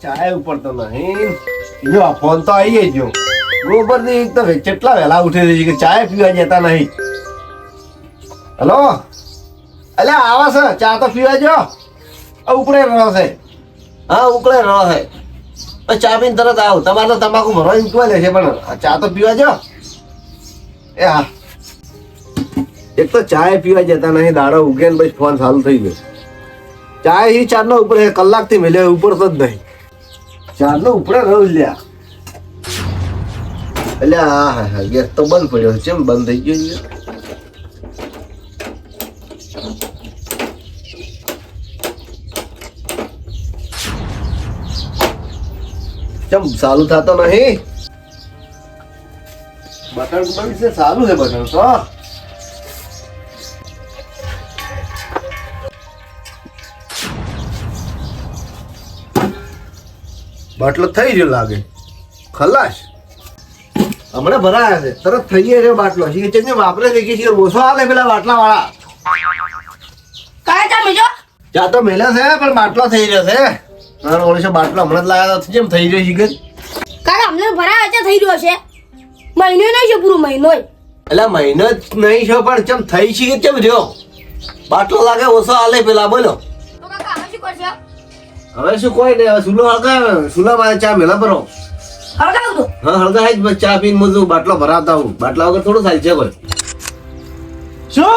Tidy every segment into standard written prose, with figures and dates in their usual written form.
ચાય ઉપર તો નહીં જો આ ફોન તો આવી ગયો ગોબર થી તો કેટલા વહેલા ઉઠી રહી છે કે ચાય પીવા જતા નહીં. હેલો અલ્યા આવા છે ચા તો પીવા જો ઉપડે રહ્યો છે. હા ઉપડે રહ્યો છે ચા પીને તરત આવું. તમારે તો તમાકુ ભરવા મૂકવા લે છે પણ ચા તો પીવા જો. એ હા એક તો ચાય પીવા જતા નહીં દાડો ઉગે ને પછી ફોન ચાલુ થઈ ગયો. ચાય ही ચાર નો ઉપર કલાક થી મેલે ઉપર તો જ નહીં ચાર નો ઉપડે રહ્યો લ્યા. એટલે હા હા હા ગેસ તો બંધ પડ્યો છે. કેમ બંધ થઈ ગયો? કેમ ચાલુ થતો નહીં? બટન બંધ છે. ચાલુ છે બટન તો. બાટલો થઈ ગયો લાગે ખલાસ. હમણાં ભરાયા છે તરત થઈ ગયો બાટલો. છે વાપરે છે કે ઓછો હાલે પેલા બાટલા વાળા. કાય ચા મેજો ચા તો મેલે છે પણ બાટલો થઈ રહ્યો છે. મારો ઓળશો બાટલો હમણાં જ લાવ્યા તો કેમ થઈ રહ્યો છે? કાય અમને ભરાય છે થઈ રહ્યો છે. મહિનો નહીં છે પૂરો મહિનો. એટલે મહિનો જ નહીં છે પણ કેમ થઈ છે કેમ રહ્યો? બાટલો લાગે ઓછો હાલે પેલા બોલો. તો કાકા હવે શું કરશે? હવે શું કોઈ નહીં. હવે સુલો હળગાવે સુલામાં ચા મેલા ભરો. હળગાવ દો. હા હળગાય જ ચા પીને બધું બાટલો ભરાતા હું. બાટલા વગર થોડું થાય છે કોઈ. શું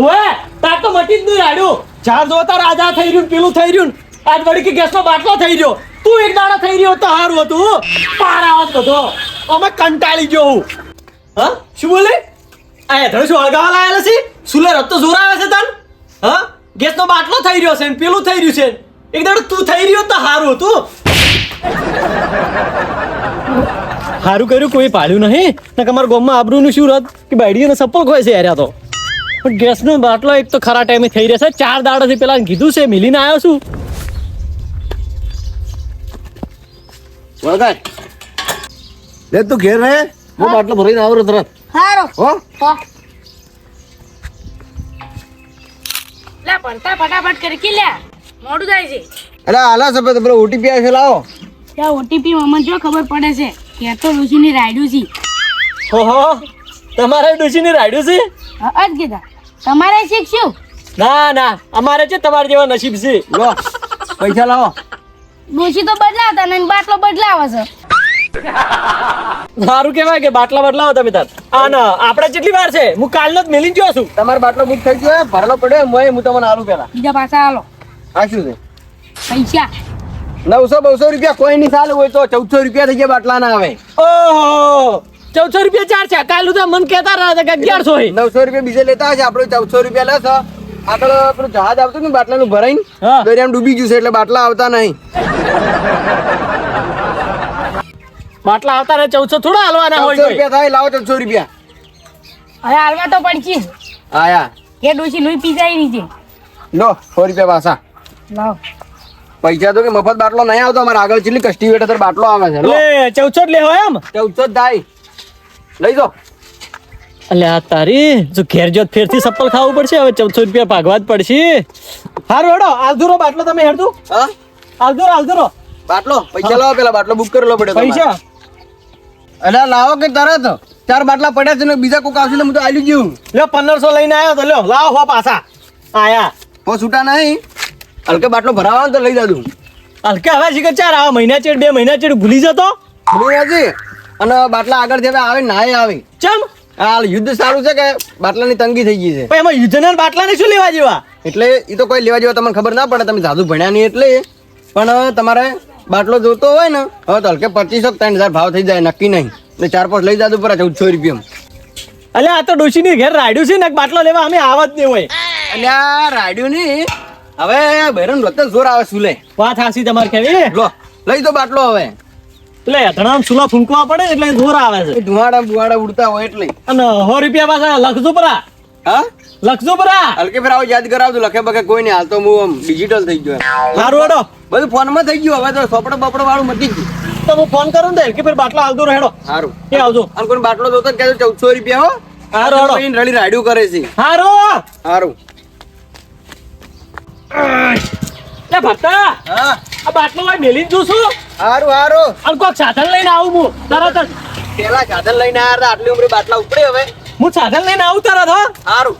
ઓએ તાર તો મટી જ નહીં રાડ્યું. ચાર જોતા રાજા થઈ રહ્યું પેલું થઈ રહ્યું આજ વળી કે ગેસનો બાટલો થઈ રહ્યો. તું એક દાડો થઈ રહ્યો તો સારું હતું. પારાવત બધો અમે કંટાળી ગયો હું. હા શું બોલે આ હેઠળ શું હળગાવા લાયેલા છે? સુલે રત્તો જોર આવે છે તન? હા ગેસનો બાટલો થઈ રહ્યો છે ને પેલું થઈ રહ્યું છે. એક દાડો તું થઈ રહ્યો તો સારું હતું. સારું કર્યું કોઈ પાડ્યું નહીં ને તમારા ગામમાં આબરૂનું શું રદ કે બાયડીને સપલ ખોય છે યાર. તો પણ ગેસનો બાટલો એક તો ખરા ટાઈમે થઈ રહેશે. 4 દાડાથી પેલા કીધું છે મિલીને આવ્યો છું. વળગાય લે તું ઘેર રહે. હું બાટલો ભરીને આવું તરત. હારો હો હો લે પડતા ફટાફટ કરી કે લે મોડું થાય છે. અરે આલા સફેદ પેલો ઓટીપી આવે છે લાવો. ત્યાં ઓટીપી મમ્મી જો ખબર પડે છે કે તો ઋષિની રાયડું છે. ઓહો તમારે ડોશીને રાડ્યું છે? હા જ કીધા તમારે શીખશું. ના ના અમારે છે તમારા જેવા નસીબ છે. લો પૈસા લાવો. ડોશી તો બદલાવતા ને બાટલો બદલાવે છે. સારું કહેવાય કે બાટલા બદલાવો તમે તાર. આ ના આપણે કેટલી વાર છે હું કાલનો જ મેલી ગયો છું. તમારો બાટલો બુક થઈ ગયો ભરેલો પડ્યો હું તમને આલું પેલા. બીજા પાછા હાલો આ શું છે? પૈસા 900-200 રૂપિયા કોઈ નહીં ચાલે હોય તો 1400 રૂપિયા થઈ ગયા બાટલા ના આવે. ઓહો 1400 રૂપિયા ચાર છે. કાલ તો મન કહેતા રહ્યા હતા કે 1100 હોય. 900 રૂપિયા બીજે લેતા હશે. આપણે 1400 રૂપિયા લેશે. આગળ પેલું જહાજ આવતું ને બાટલાનું ભરાઈને હા. દરિયામાં ડૂબી ગયું છે એટલે બાટલા આવતા નહીં. બાટલા આવતા ને 1400 થોડા હાલવાના 1400 હોય. રૂપિયા થાય લાવો 1400 રૂપિયા. હવે હાલવા તો પડશે. આયા એ ડોશી લોહી પી જાય નીચે. લો 100 રૂપિયા પાછા. લાવ પૈસા તો કે મફત બાટલો નહીં આવતો. અમારે આગળ ચેટલી કસ્ટિવેટર બાટલો આવે છે. લો લે 1400 લેવો એમ? 1400 થાય લઈ જાઓ. એટલે આ તારી જો ઘેર જોત ફેરથી સપ્પલ ખાવું પડશે. હવે 1400 રૂપિયા ભાગવા જ પડશે. હારું હેડો આલધુરો બાટલો તમે હેડતું હા આલધુરો બાટલો પૈસા લાવો પેલા બાટલો બુક કરેલો પડે પૈસા એટલે લાવો કે તરત 4 બાટલા પડ્યા છે ને બીજા કોક આવશે ને હું તો આલ્યું ગયું. લ્યો 1500 લઈને આવ્યો તો લ્યો લાવો હો પાછા આયા. હો છૂટા નહીં હલકે બાટલો ભરાવાનો તો લઈ જાદું. હલકે હવે શીખર ચાર આવા મહિના ચેડ 2 મહિના ચેડ ભૂલી જતો. ભૂલી નથી અને બાટલા આગળ જેવા આવે ના આવે. ચમ આ યુદ્ધ સારું છે કે બાટલાની તંગી થઈ ગઈ છે પણ એમાં યુદ્ધના બાટલાને શું લેવા જેવા? એટલે એ તો કોઈ લેવા જેવા તમને ખબર ના પડે. તમે જાદુ ભણ્યા નહીં એટલે. પણ તમારે બાટલો જોતો હોય ને હવે તો હલકે 2500-3000 ભાવ થઈ જાય નક્કી નહીં. એટલે 4-5 લઈ જાદું પર 1400 રૂપિયા. અલે આ તો ડોશીની ઘેર રાડ્યું છે ને બાટલો લેવા અમે આવત નહીં હોય. એટલે આ રાડ્યું નહીં હવે બહેરણ વખતે જોર આવે સુલે. વાત હાસી તમારે કેવી લો લઈ દો બાટલો હવે. એટલે ધણામ સુલા ફૂંકવા પડે એટલે જોર આવે છે. ધુવાડા બુવાડા ઉડતા હોય એટલે. અને 100 રૂપિયા પાછા લખજો પરા. હા લખજો પરા. હલકે ફેર આવો યાદ કરાવજો. લખે બખે કોઈ નહીં. હાલ તો હું આમ ડિજિટલ થઈ ગયો. સારું હેડો બધું ફોનમાં થઈ ગયું. હવે તો સોપડો બપડો વાળું મટી ગયું. તો હું ફોન કરું ને કે ફેર બાટલો આવજો હેડો. સારું એ આવજો. અને કોઈ બાટલો જોતો ને કહેજો 1400 રૂપિયા હો. હારું હેડો. રડી રાડ્યું કરે છે. હારું સારું લે ભક્તા હા આ બાટલો ભાઈ મેલી જ છું. હારું હારું અને કોક સાધન લઈને આવું હું તરત જ. પેલા સાધન લઈને આવ્યા હતા આટલી ઉમરે બાટલા ઉપડે હવે હું સાધન લઈને આવું તરત હો. હારું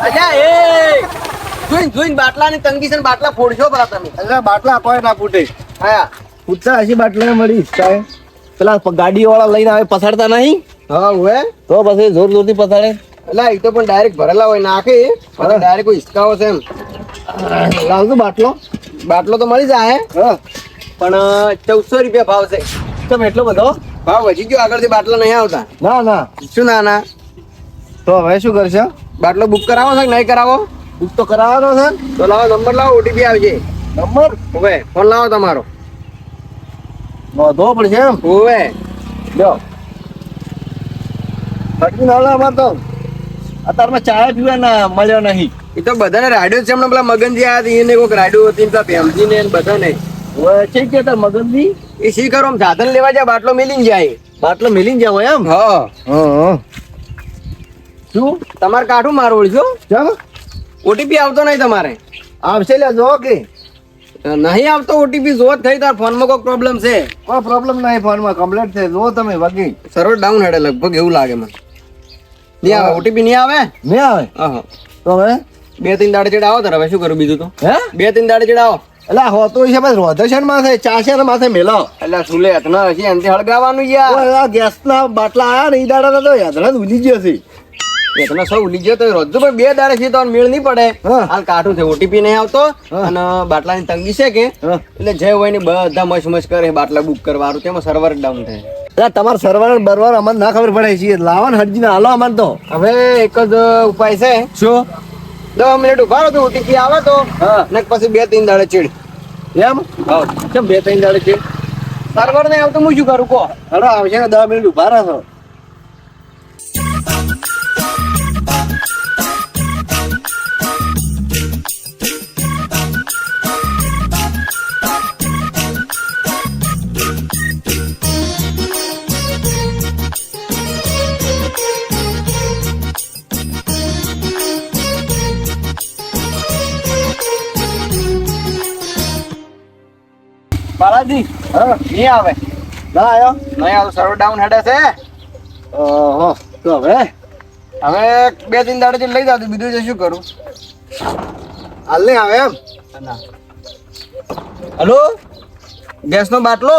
અલ્યા એ જોઈને બાટલાની તંગી છે ને બાટલા ફોડશો પરા તમે એટલે બાટલા કોઈ ના ફૂટે. હા પૂછતા હજી બાટલા મળી સાહેબ. પેલા ગાડી વાળા લઈને આવે પસાડતા નહીં હા હવે તો પછી જોર જોરથી પસાડે. એટલે એ તો પણ ડાયરેક્ટ ભરેલા હોય નાખે પછી ડાયરેક્ટ કોઈ હિસકાવો છે એમ લાવજો બાટલો. બાટલો તો મળી જાય હા પણ 1400 રૂપિયા ભાવ છે તમે એટલો બધો? ભાવ વધી ગયો આગળથી બાટલા નહીં આવતા ના ના. શું ના તો હવે શું કરશે? બાટલો બુક કરાવો છે કે નહીં કરાવો બુક તો કરાવવાનો છે. તો લાવો નંબર લાવો ઓટીપી આવજે નંબર હવે ફોન લાવો તમારો નોંધવો પડશે એમ. હવે લ્યો ફટકી ના લે અમાર તો અત્યારમાં ચાય પીવા ના મળ્યો નહીં. એ તો બધાને રાડ્યો છે હમણાં પેલા મગનજી આવ્યા હતા એને કોઈક રાડ્યો હતી પેલા ભેમજી ને બધાને હવે છે કે તાર મગનજી એ શી કરો આમ સાધન લેવા જાય બાટલો મેલીને જાય બાટલો મેલીને જાવ એમ. હા હા શું તમારે કાઠું મારું ઓળખ્યો ચાલ ઓટીપી આવતો નહીં તમારે આવશે લે જો કે નહીં આવતો ઓટીપી જો થઈ તાર ફોનમાં કોઈ પ્રોબ્લેમ છે કોઈ પ્રોબ્લેમ નહીં ફોનમાં કમ્પ્લીટ છે જો તમે વગી સર્વર ડાઉન હેડે લગભગ એવું લાગે મને નહીં આવે ઓટીપી નહીં આવે નહીં આવે હા તો હવે 2-3 દાડે ચેડ આવો તારે હવે શું કરું બીજું તો હે 2-3 દાડે ચેડ આવો એટલે હોતો છે બસ રોધેશન માથે ચાશે ને માથે મેલો. એટલે સુલે હતના હશે એનથી હળગાવાનું યાર આ ગેસના બાટલા આયા ને ઈ દાડા તો યાદડા જ ઉડી ગયો છે. એતના સૌ ઉલી ગયો તો રોજો પણ 2 દાડે છે તો મેળ નહીં પડે હા. હાલ કાઠું છે ઓટીપી નહીં આવતો હા. અને બાટલાની તંગી છે કે હા. એટલે જે હોય ને બધા મચ કરે બાટલા બુક કરવાનું તેમાં સર્વર ડાઉન થાય એટલે તમારે સર્વર બરવાર અમને ના ખબર પડે છે લાવો ને હટજીને હાલો અમારે તો. હવે એક જ ઉપાય છે શું 10 મિનિટ ઉભા રહો તો ઓટીપી આવે તો હા. ને પછી 2-3 દાડે ચીડ એમ કેમ 2-3 દાડે છે? સર્વર નહીં આવતું હું શું કરું કહો હાલો આવશે ને 10 મિનિટ ઉભા રહો. બાલાજી હા નહીં આવે ના આવ્યો. નહીં આવતું સર્વર ડાઉન હેડે છે ઓહો તો હવે હવે 2-3 દાડે ચીડ લઈ જાવ બીજું જે શું કરું હાલ નહીં આવે એમ. હલો ગેસનો બાટલો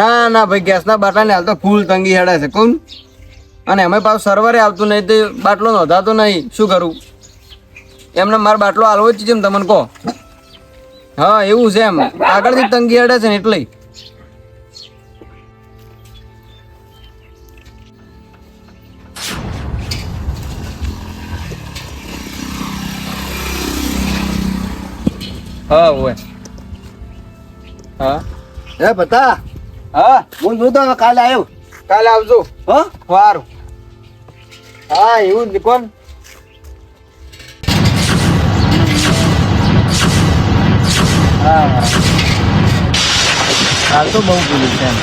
ના ના ભાઈ ગેસના બાટલા ને હાલ તો ફૂલ તંગી હેડે છે કોણ અને અમે પાછું સર્વરે આવતું નહીં તે બાટલો નોંધાતો નહીં શું કરું એમને મારો બાટલો હાલવો જ છે એમ તમને કહો હા એવું છે એમ આગળથી તંગી હેડે છે ને એટલે હા હોય હા હે પતા હા હું જોતો હવે કાલે આવ્યો. કાલે આવજો હો સારું હા એવું જ કોણ હા હાલ તો બહુ ભૂલી છે એમ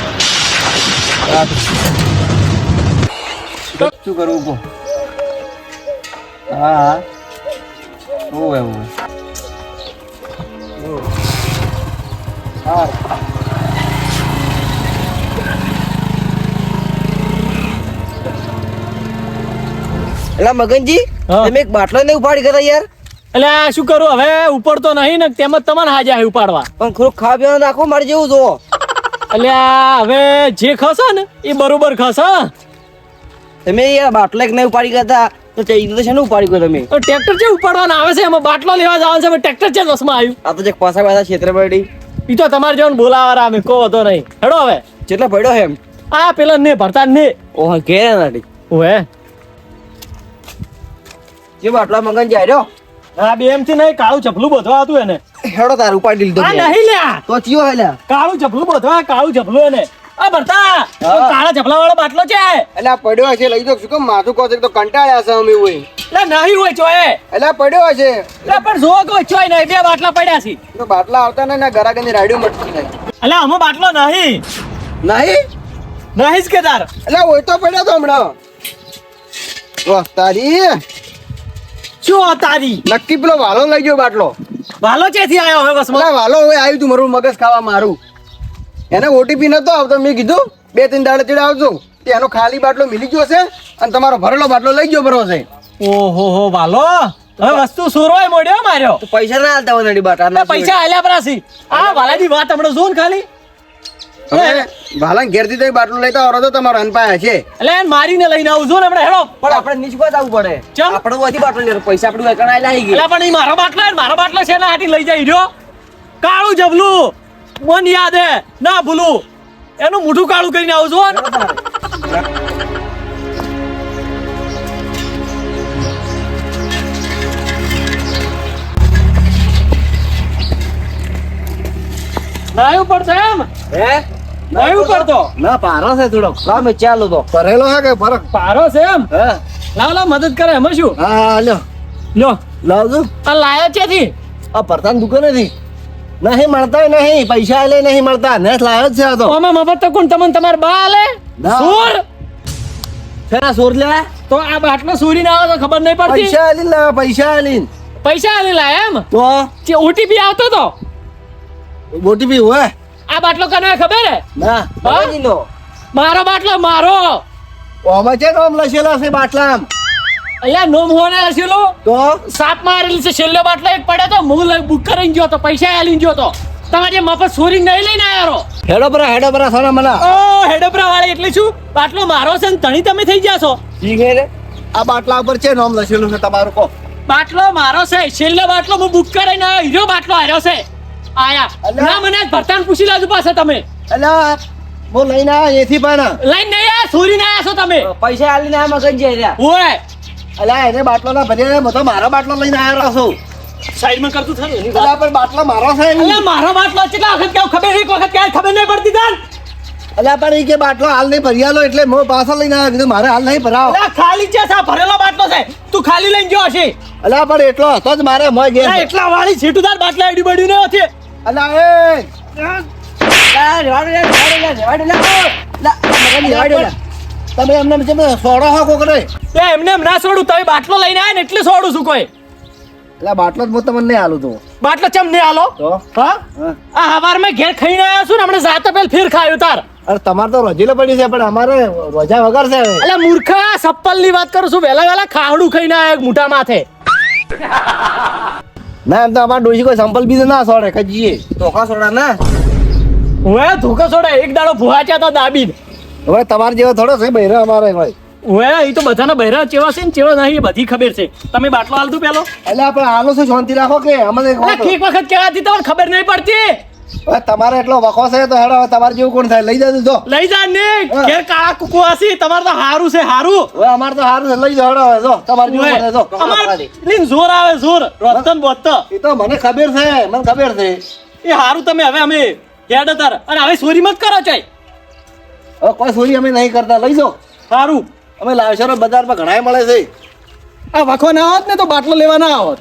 શું કરવું કહો હા હા એવું એવું હા એલા મગનજી હા. તમે એક બાટલો ને ઉપાડી ગયા યાર એટલે આ શું કરું હવે ઉપડતો નહીં ને તેમ જ તમારે હાજર આવી ઉપાડવા. પણ થોડુંક ખાવા પીવાનું નાખો મારે જેવું જોવો એટલે આ હવે જે ખસે ને એ બરોબર ખસે. તમે યાર બાટલો એક નહીં ઉપાડી ગયા હતા તો તે તો છે ને ઉપાડી ગયો તમે ટ્રેક્ટર છે ઉપાડવાના આવે છે એમાં બાટલો લેવા જવાનું છે હવે ટ્રેક્ટર છે દસમાં આવ્યું. આ તો જે પાછા પાછા ક્ષેત્ર પડી ઈ તો તમારે જેવું બોલાવા અમે કહો તો નહીં હેડો હવે જેટલો પડ્યો હે એમ આ પેલા ને ભરતા ને ઓહ ઘેર નાડી ઓહે જે બાટલા મગનજી આવ્યો આ બે એમ થી નહીં કાળું ચપલું બોધવા હતું એને હેડો તાર ઉપાડી લીધો આ મેં. નહીં લ્યા તો ચિયો હે લ્યા કાળું ચપલું બોધવા કાળું ચપલું એને આ ભરતા કાળા ચપલા વાળો બાટલો છે એટલે આ પડ્યો હશે લઈ દો શું કેમ માથું કહો છો કે તો કંટાળ્યા છે અમે હોય એટલે નહીં હોય ચોય એટલે આ પડ્યો હશે એટલે પણ જો કોઈ ચોય નહીં બે બાટલા પડ્યા છે તો બાટલા આવતા ને ગરાગની રાડ્યું મટકી નહીં એટલે આમાં બાટલો નહીં નહીં નહીં જ કે તાર એટલે હોય તો પડ્યો તો હમણાં વાહ તારી શું તારી નક્કી પેલો વાલો લઈ ગયો બાટલો વાલો ચેથી આવ્યો હવે બસમાં અલા વાલો હવે આવ્યું તું મારું મગજ ખાવા મારું એને ઓટીપી નતો આવતો મેં કીધું 2-3 દાડે ચડે આવજો તે એનો ખાલી બાટલો મિલી ગયો છે અને તમારો ભરેલો બાટલો લઈ ગયો બરો છે ઓહો હો વાલો હવે વસ્તુ સોરવાય મોડ્યો માર્યો તો પૈસા ના આલતા હોય નડી બાટા આ પૈસા આલ્યા પરાસી આ વાલાની વાત હમણાં જોન ખાલી હવે ભાલા ઘેરથી તો બાટલો લેતા આવરો તો તમારો અનપાયા છે એટલે એને મારીને લઈને આવું છું ને હમણાં હેડો પણ આપણે નીચે આવવું પડે ચમ? આપણે ઓથી બાટલો લેવાનો પૈસા આપણે વેકણ આઈ લાગી એટલે પણ ઈ મારો બાટલો છે ને હાથી લઈ જાય રહ્યો કાળું જબલું મન યાદ હે ના ભૂલું એનું મોઢું કાળું કરીને આવું છું નાયું પડશે એમ હે નાયું પડતો ના પારો છે થોડો લાવ મે ચાલો તો ભરેલો હે કે ફરક પારો છે એમ હા લાવ મદદ કરે એમાં શું હા લ્યો લ્યો લાવજો આ લાયો છે આ પરતાન દુકાને થી નહીં મળતા નહીં પૈસા લે નહીં મળતા ને લાવ્યો જ છે આ તો આમાં મફત તો કોણ તમને તમાર બા આલે ના. સુર ફેરા સોર લે તો આ બાટલો સુરી ના આવે તો ખબર નહીં પડતી પૈસા આલી લાવ પૈસા આલી પૈસા આલી લાયા એમ તો જે ઓટીપી આવતો તો ઓટીપી હોય આ બાટલો કને ખબર હે ના હા? નો મારો બાટલો મારો ઓમાં છે નામ લખેલા છે બાટલામ અલ્યા નોમ હોને હસેલો તો સાપ મારેલી છે છેલ્લો બાટલો એક પડ્યો તો હું બુક કરીને ગયો તો પૈસા આલીને ગયો તો તમારે જે મફત સોરી નહીં લઈને આવ્યો હેડો બરા સોના મના ઓ હેડપરા વાળી એટલે શું બાટલો મારો છે ને ધણી તમે થઈ ગયા છો જી ઘેર આ બાટલા ઉપર છે નામ લખેલું છે તમારું કો બાટલો મારો છે છેલ્લો બાટલો હું બુક કરીને આવ્યો હીરો બાટલો આવ્યો છે આયા અલ્યા. ના મને ભરતાન પૂછી લાજો પાસે તમે અલ્યા હું લઈને આવ્યા એથી પણ લઈને નહીં આયા સોરી ના આવ્યા છો તમે પૈસા આલીને આમાં કઈ જાય રહ્યા ઓય અલ્યા એને બાટલો ના ભર્યા બધો મારો બાટલો લઈને આવ્યો છું સાઈડમાં કરતું થાય એની વાત. અલ્યા પણ બાટલો મારો છે અલ્યા મારો બાટલો કેટલા વખત કેવું ખબર એક વખત ક્યારે ખબર નહીં પડતી તાન અલ્યા પણ એ કે બાટલો હાલ નહીં ભર્યાલો એટલે હું પાછો લઈને આવ્યો કીધું મારે હાલ નહીં ભરાવો અલ્યા ખાલી છે સા ભરેલો બાટલો છે તું ખાલી લઈને ગયો હશે અલ્યા પણ એટલો હતો જ મારે મોય ઘેર અલ્યા એટલા વાળી છેટુદાર બાટલા એડી બડી ન હતી અલ્યા તમે એમને કેમ સોડો હો કોકરે એ એમને એમ ના છોડું તમે બાટલો લઈને આયા ને એટલે છોડું છું કોઈ એટલે બાટલો જ હું તમને નહીં હાલું તું બાટલો ચમ નહીં આલો તો હા હા. આ હવારમાં ઘેર ખાઈને આવ્યા છું ને હમણાં જાતે પેલ ફેર ખાયો તાર અરે તમારે તો રજીલો પડી છે પણ અમારે રોજા વગર છે હવે. અલ્યા મૂર્ખા સપ્પલ ની વાત કરું છું વેલા વેલા ખાવડું ખાઈને આવ્યા એક મોટા માથે ના એમ તો અમારે ડોશી કોઈ સંપલ બીજું ના સોડે કજીએ ધોકા સોડા ના ઓએ ધોકો છોડે એક દાડો ભુવાચ્યા તો દાબીન હવે તમારે જેવો થોડો છે બહેરો અમારે ભાઈ ઓએ એ તો બધાના બહેરા ચેવા છે ને ચેવા નહીં એ બધી ખબર છે તમે બાટલો હાલ દઉં પેલો એટલે આપણે હાલો છે શાંતિ રાખો કે અમને એક વાત એક વખત કહેવાથી તમને ખબર નહીં પડતી હવે તમારે એટલો વખો છે તો હેડો હવે તમારે જેવું કોણ થાય લઈ જજો જો લઈ જા ને હા. ઘેર કાળા કુકુ હસી તમારે તો હારું છે હારું હવે અમારે તો સારું છે લઈ જાઓ હેડો હવે જો તમારે જેવું ઓએ, પડે જો અમાર લીન જોર આવે જોર રોતન બોત એ તો મને ખબર છે મને ખબર છે એ હારું તમે હવે અમે હેડ તાર અને હવે ચોરી મત કરો ચાય હવે કોઈ ચોરી અમે નહીં કરતા લઈ જાઓ હારું અમે લાવશો બજારમાં ઘણાય મળે છે આ વખો ના આવત ને તો બાટલો લેવા ના આવત